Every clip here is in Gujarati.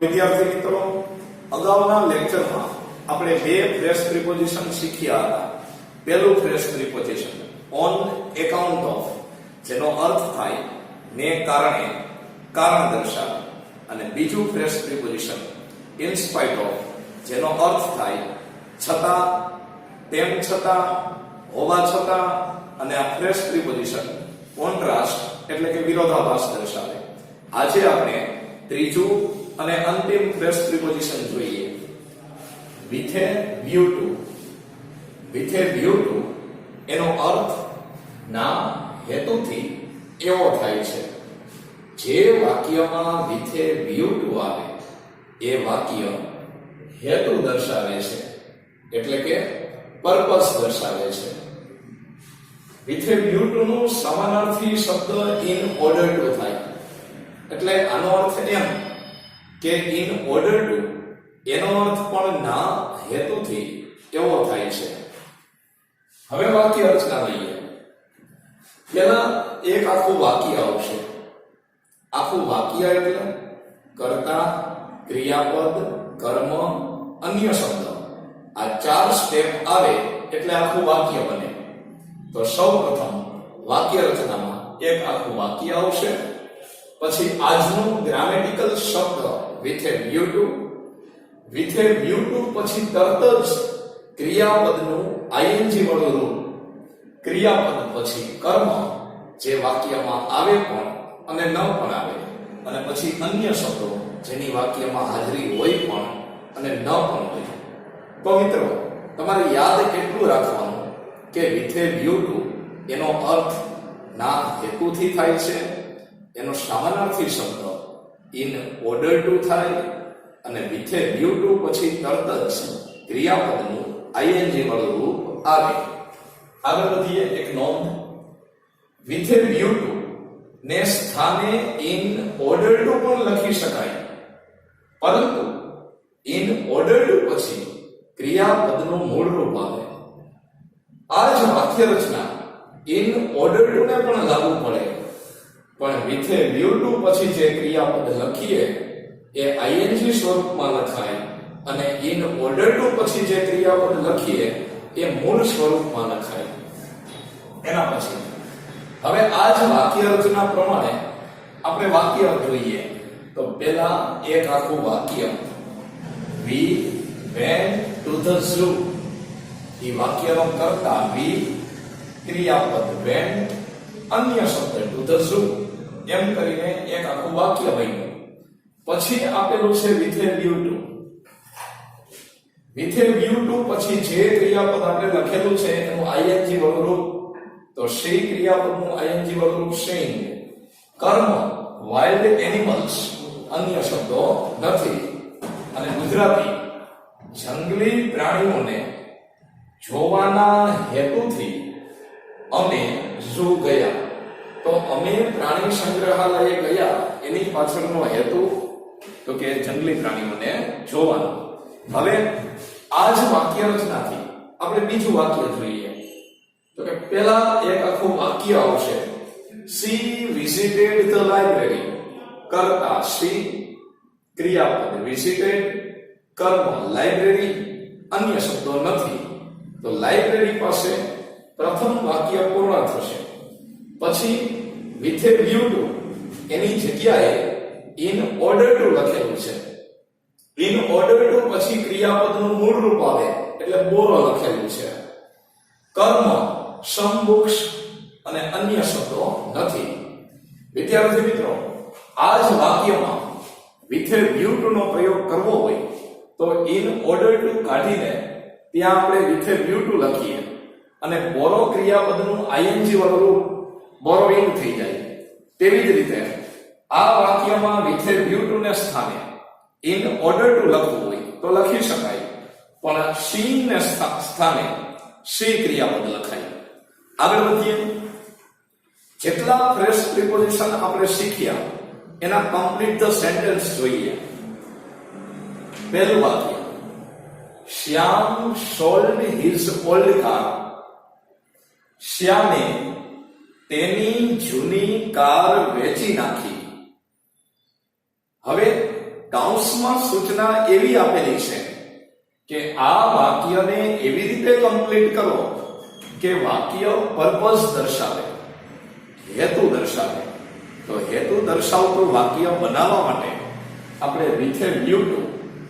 વિદ્યાર્થી મિત્રો, અગાઉના લેક્ચરમાં આપણે બે ફ્રેશ પ્રિપોઝિશન શીખ્યા હતા. પહેલું fresh preposition on account of, જેનો અર્થ થાય ને કારણે, કારણ દર્શાવે, અને બીજું fresh preposition in spite of, જેનો અર્થ થાય છતાં, તેમ છતાં, હોવા છતાં, અને આ ફ્રેશ પ્રિપોઝિશન કોન્ટ્રાસ્ટ એટલે કે વિરોધાભાસ દર્શાવે. આજે આપણે ત્રીજું અને અંતિમ ફ્રેશ પ્રિપોઝિશન જોઈએ. with a view to. with a view to એનો અર્થ ના હેતુથી એવો થાય છે. જે વાક્યમાં with a view to આવે એ વાક્ય હેતુ દર્શાવે છે, એટલે કે પર્પસ દર્શાવે છે. with a view to નો સમાનાર્થી શબ્દ in order to થાય. એટલે આનો અર્થ એમ કે in order to એનો અર્થ પણ ના હેતુથી એવો થાય છે. હવે વાક્ય રચના લઈએ. પહેલા એક આખું વાક્ય આવશે. આખું વાક્ય એટલે કર્તા, ક્રિયાપદ, કર્મ, અન્ય શબ્દ, આ ચાર સ્ટેપ આવે એટલે આખું વાક્ય બને. તો સૌપ્રથમ વાક્ય રચનામાં એક આખું વાક્ય આવશે. પછી આજનું ગ્રામેટિકલ શબ્દ with a view to. with a view to પછી તરત જ ક્રિયાપદનું ing વાળું રૂપ. ક્રિયાપદ પછી કર્મ, જે વાક્યમાં આવે પણ અને ન પણ આવે, અને પછી અન્ય શબ્દો જેની વાક્યમાં હાજરી હોય પણ અને ન પણ હોય. તો મિત્રો, તમારે યાદ એટલું રાખવાનું કે with a view to એનો અર્થ ના હેતુથી થાય છે, એનો સમાનાર્થી શબ્દ in order to થાય, અને with a view to પછી તરત જ ક્રિયાપદનું ing વાળું રૂપ આવે. આગળ વધીએ. એક નોંધ. with a view to ને સ્થાને in order to પણ લખી શકાય, પરંતુ in order to પછી ક્રિયાપદનું મૂળ રૂપ આવે. આ જ વાક્ય રચના in order to ને પણ લાગુ પડે, પણ with a view to પછી જે ક્રિયાપદ લખીએ એ ing સ્વરૂપમાં લખાય, અને in order to પછી જે ક્રિયાપદ લખીએ એ મૂળ સ્વરૂપમાં લખાય. એના પછી હવે આ જ વાક્ય રચના પ્રમાણે આપણે વાક્ય જોઈએ. તો પહેલા એક આખું વાક્ય we went to the zoo. એ વાક્યનો કર્તા we, ક્રિયાપદ went, અન્ય શબ્દ to the zoo, એમ કરીને એક આખું વાક્ય બન્યું. પછી આપેલું છે with a view to. with a view to પછી જે ક્રિયાપદ આપણે લખેલું છે એનું ing વાળું રૂપ, તો see ક્રિયાપદનું ing વાળું રૂપ seeing. કર્મ wild animals, અન્ય શબ્દો નથી, અને ગુજરાતી જંગલી પ્રાણીઓને જોવાના હેતુથી અમે ઝૂ ગયા. તો અમે પ્રાણી સંગ્રહાલયે ગયા, એની પાછળનો હેતુ તો કે જંગલી પ્રાણીઓને જોવાનો. હવે આ જ વાક્ય રચનાથી આપણે બીજું વાક્ય જોઈએ. તો કે પહેલા એક આખું વાક્ય આવશે. she visited the library. કર્તા she, ક્રિયાપદ visited, કર્મ લાઇબ્રેરી, અન્ય શબ્દો નથી. તો લાઇબ્રેરી પાસે પ્રથમ વાક્ય પૂર્ણ થશે. પછી with a view to એની જગ્યાએ in order to લખેલું છે. in order to પછી ક્રિયાપદનું મૂળ રૂપ આવે એટલે બોરો લખેલું છે. કર્મ some books અને અન્ય શબ્દો નથી. વિદ્યાર્થી મિત્રો, આ જ વાક્યમાં with a view to નો પ્રયોગ કરવો હોય તો in order to કાઢીને ત્યાં આપણે with a view to લખીએ, અને બોરો ક્રિયાપદનું ing વાળું રૂપ બોરોઇંગ થઈ જાય. તેવી જ રીતે આ વાક્યમાં with a view to ને સ્થાને in order to લખવું હોય તો લખી શકાય, પણ see ને સ્થાને see ક્રિયાપદ લખાય. આગળ વધીએ. જેટલા ફ્રેશ પ્રિપોઝિશન આપણે શીખ્યા એના કમ્પ્લીટ ધ સેન્ટેન્સ જોઈએ. પહેલું વાક્ય શ્યામ sold his old car. શ્યામે તેની જૂની કાર વેચી નાખી. હવે કૌંસમાં સૂચના એવી આપેલી છે કે આ વાક્યને એવી રીતે કમ્પ્લીટ કરો કે વાક્ય પર્પઝ દર્શાવે, હેતુ દર્શાવે. તો હેતુ દર્શાવતું વાક્ય બનાવવા માટે આપણે વિથ એ વ્યૂ ટુ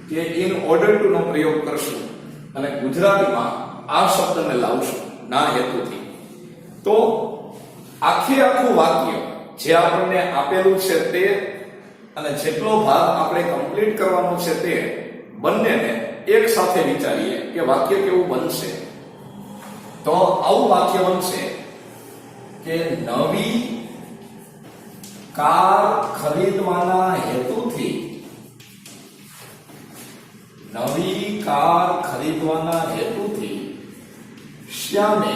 કે ઇન ઓર્ડર ટુ નો પ્રયોગ કરશું અને ગુજરાતીમાં આ શબ્દને લાવશું ના હેતુથી. તો આખું વાક્ય જે આપણને આપેલું છે તે અને જેટલો ભાગ આપણે કમ્પ્લીટ કરવાનો છે તે બંનેને એક સાથે વિચારીએ કે વાક્ય કેવું બનશે. તો આવું વાક્ય બનશે કે નવી કાર ખરીદવાના હેતુથી શ્યામે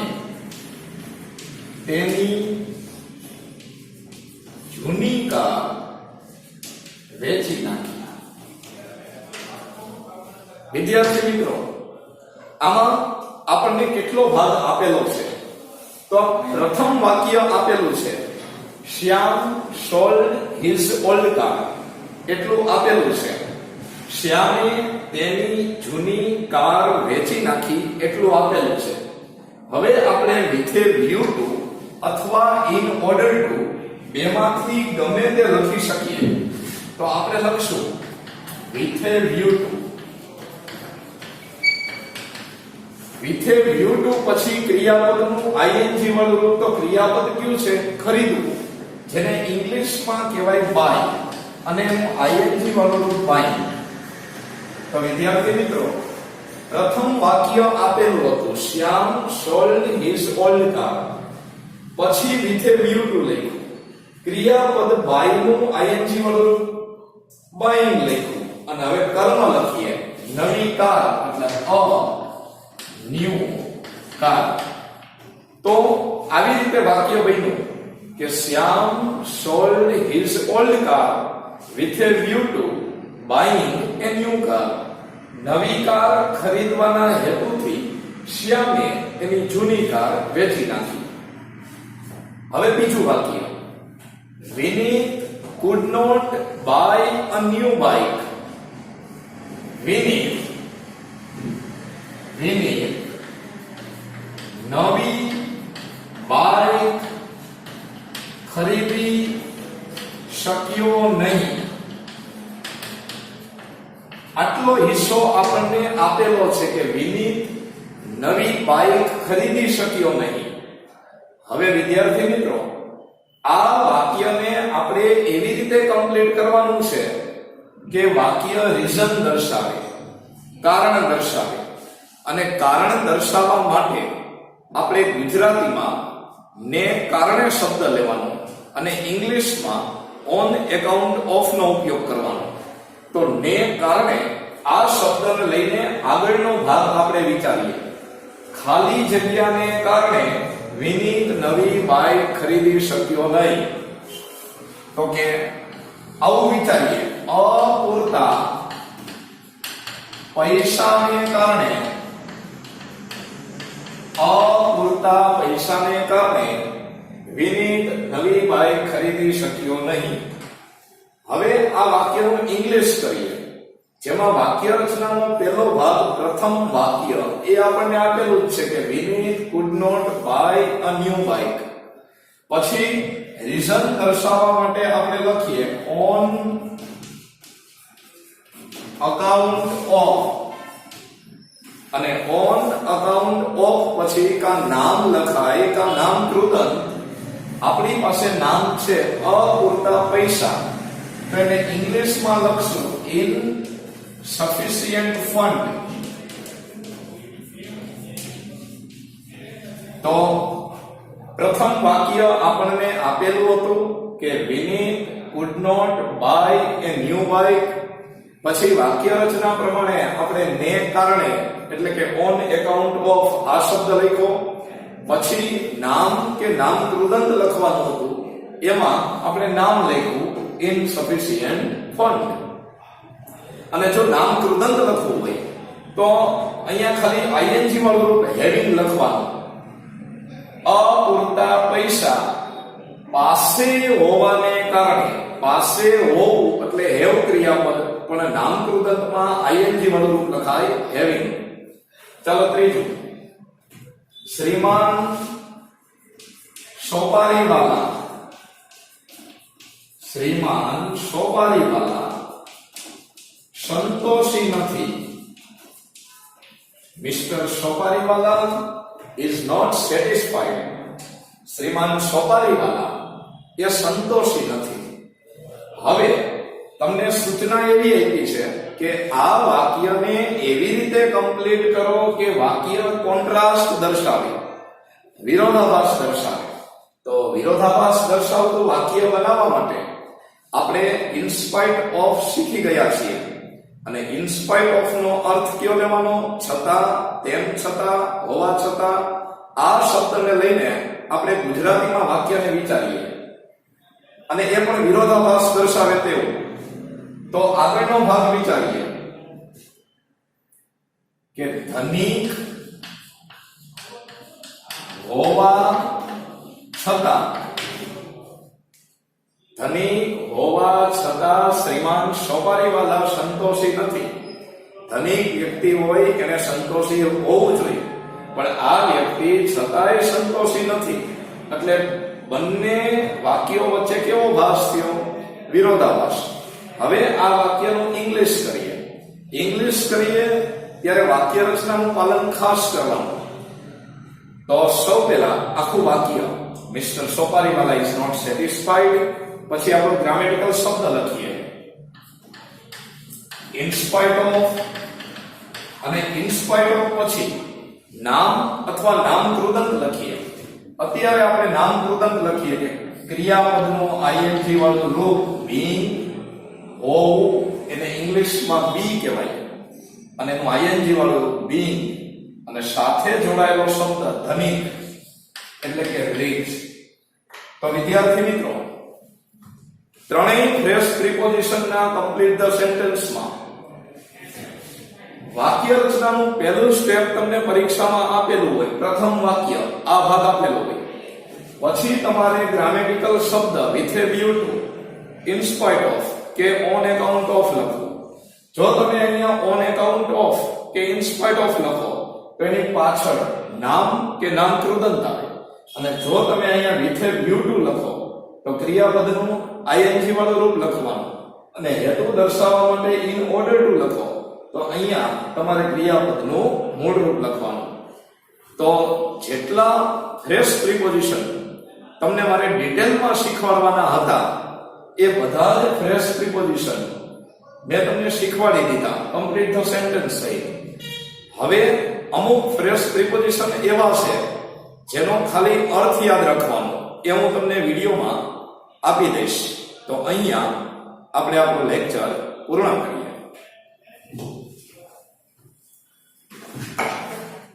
તેની જૂની કાર વેચી નાખી. વિદ્યાર્થી મિત્રો, આમાં આપણને કેટલો ભાગ આપેલો છે? તો પ્રથમ વાક્ય આપેલું છે શ્યામ સોલ્ડ હિઝ ઓલ્ડ કાર, એટલું આપેલું છે. શ્યામે તેની જૂની કાર વેચી નાખી એટલું આપેલું છે. હવે આપણે વિથ એ વ્યૂ ટુ અથવા ઇન ઓર્ડર ટુ બેમાંથી ગમે તે લખી શકીએ. તો આપણે લખશું with a view two. With a view two પછી ક્રિયાપદનું આઈએનજી વાળું રૂપ. તો ક્રિયાપદ કયું છે? ખરીદવું, જેને ઇંગ્લિશમાં કહેવાય બાય, અને એનું આઈએનજી વાળું રૂપ બાય. તો વિદ્યાર્થી મિત્રો, પ્રથમ વાક્ય આપેલું હતું શ્યામ સોલ્ડ હિઝ ઓલ્ડ કાર, પછી વિથ એ વ્યૂ ટુ લખ્યું, ક્રિયાપદ બાય નું આઈએનજી વાળું રૂપ બાઇંગ લખ્યું, અને હવે કર્મ લખીએ નવી કાર એટલે અ ન્યુ કાર. તો આવી રીતે વાક્ય બન્યું કે Shyam sold his old car with a view to buying a new car. નવી કાર ખરીદવાના હેતુથી શ્યામે એની જૂની કાર વેચી નાખી. હવે બીજું વાક્ય, વિનીત could not buy a new bike. વિનીત નવી બાઇક ખરીદી શક્યો નહીં. આટલો હિસ્સો આપણને આપેલો છે કે વિનીત નવી બાઇક ખરીદી શક્યો નહીં. હવે વિદ્યાર્થી મિત્રો, આ વાક્યને આપણે એવી રીતે કમ્પ્લીટ કરવાનું છે કે વાક્ય રીઝન દર્શાવે, કારણ દર્શાવે. અને કારણ દર્શાવવા માટે આપણે ગુજરાતીમાં ને કારણે શબ્દ લેવાનો અને ઇંગ્લિશમાં ઓન એકાઉન્ટ ઓફ નો ઉપયોગ કરવાનો. તો ને કારણે આ શબ્દને લઈને આગળનો ભાગ આપણે વિચારીએ. ખાલી જગ્યાને કારણે વિનીત નવી બાઇક ખરીદી શક્યો નહીં. તો કે આવું વિચારીએ, અપૂરતા પૈસાને કારણે વિનીત નવી બાઇક ખરીદી શક્યો નહીં. હવે આ વાક્યનું ઇંગ્લિશ કરીએ, જેમાં વાક્ય રચનાનો પહેલો ભાગ પ્રથમ વાક્ય એ આપણને આપેલું જ છે કે વિનીત could not buy a new bike. પછી રીઝન દર્શાવવા માટે આપણે લખીએ ઓન અકાઉન્ટ ઓફ, અને ઓન અકાઉન્ટ ઓફ પછી કા નામ લખાય કા નામ કૃદંત. આપણી પાસે નામ છે અપૂરતા પૈસા, તો એને ઇંગ્લિશમાં લખશું ઇન sufficient fund. તો પ્રથમ વાક્ય આપણને આપેલું હતું કે વિનીત could not buy a new bike. પછી વાક્ય રચના પ્રમાણે આપણે ને કારણે એટલે કે ઓન એકાઉન્ટ ઓફ આ શબ્દ લખ્યો. પછી નામ કે નામ કૃદંત લખવાનું હતું, એમાં આપણે નામ લખ્યું insufficient fund. અને જો નામ કૃદંત લખવું હોય તો અહીંયા ખાલી આઈએનજી વાળું રૂપ હેવિંગ લખવાનું. અપૂરતા પૈસા પાસે હોવાને કારણે, પાસે હોવું એટલે હેવ ક્રિયાપદ, પણ નામકૃદંતમાં આઈએનજી વાળું રૂપ લખાય હેવિંગ. ચાલો ત્રીજું, શ્રીમાન સોપારીવાલા. શ્રીમાન સોપારીવાલા સંતોષી નથી. Mister Sopariwala is not satisfied. શ્રીમાન સોપારીવાલા એ સંતોષી નથી. હવે તમને સૂચના એવી આપી છે કે આ વાક્યને એવી રીતે કમ્પ્લીટ કરો કે વાક્ય કોન્ટ્રાસ્ટ દર્શાવે, વિરોધાભાસ દર્શાવે. તો વિરોધાભાસ દર્શાવતું વાક્ય બનાવવા માટે આપણે ઇન્સ્પાઇટ ઓફ શીખી ગયા છીએ. અને ઇન્સ્પાઇટ ઓફ નો અર્થ કયો લેવાનો? છતાં, તેમ છતાં, હોવા છતાં. આ શબ્દને લઈને આપણે ગુજરાતીમાં વાક્યને વિચારીએ અને એ પણ વિરોધાભાસ દર્શાવે તેવું. તો આગળનો ભાગ વિચારીએ કે ધનિક હોવા છતાં, ધનિક હોવા છતાં શ્રીમાન સોપારીવાલા સંતોષી નથી. ધનિક વ્યક્તિ હોય એને સંતોષી હોવું જોઈએ, પણ આ વ્યક્તિ છતાંય સંતોષી નથી. એટલે બંને વાક્યો વચ્ચે કેવો ભાસ થયો? વિરોધાભાસ. હવે આ વાક્યનું ઇંગ્લિશ કરીએ. ઇંગ્લિશ કરીએ ત્યારે વાક્ય રચનાનું પાલન ખાસ કરવાનું. તો સૌ પહેલા આખું વાક્ય mister Sopariwala is not satisfied, પછી આપણો ગ્રામેટિકલ શબ્દ લખીએ ઇન્સ્પાઇટ ઓફ, અને ઇન્સ્પાઇટ ઓફ પછી નામ અથવા નામકૃદંત લખીએ. અત્યારે આપણે નામકૃદંત લખીએ કે ક્રિયાપદનું આઈએનજી વાળું રૂપ બીંગ, હોવું, એને ઇંગ્લિશમાં બી કહેવાય, અને એનું આઈએનજી વાળું બીંગ, અને સાથે જોડાયેલો શબ્દ ધનિક એટલે કે રીચ. તો વિદ્યાર્થી મિત્રો, ત્રણેય ફ્રેશ પ્રિપોઝિશનના કમ્પ્લીટ ધ સેન્ટેન્સમાં વાક્ય રચનાનું પહેલું સ્ટેપ તમને પરીક્ષામાં આપેલું હોય. પ્રથમ વાક્ય આ ભાગ આપેલો હોય, પછી તમારે ગ્રામેટિકલ શબ્દ with a view two, in spite of કે ઓન એકાઉન્ટ ઓફ લખવું. જો તમે અહીંયા ઓન એકાઉન્ટ ઓફ કે ઇન સ્પાઇટ ઓફ લખો તો એની પાછળ નામ કે નામકૃદંત આવે, અને જો તમે અહીંયા વિથ એ વ્યૂ ટુ લખો તો ક્રિયાપદનું આઈએનજી વાળું રૂપ લખવાનું, અને હેતુ દર્શાવવા માટે ઇન ઓર્ડર ટુ લખો તો અહીંયા તમારે ક્રિયાપદનું મૂળ રૂપ લખવાનું. તો જેટલા ફ્રેશ પ્રિપોઝિશન તમને મારે ડિટેલમાં શીખવાડવાના હતા એ બધા જ ફ્રેશ પ્રિપોઝિશન મેં તમને શીખવાડી દીધા, કમ્પ્લીટ ધ સેન્ટેન્સ સહિત. હવે અમુક ફ્રેશ પ્રિપોઝિશન એવા છે જેનો ખાલી અર્થ યાદ રાખવાનો, એ હું તમને વિડીયોમાં આપી દઈશ. તો અહીંયા આપણે આપણો લેક્ચર પૂર્ણ કરીએ.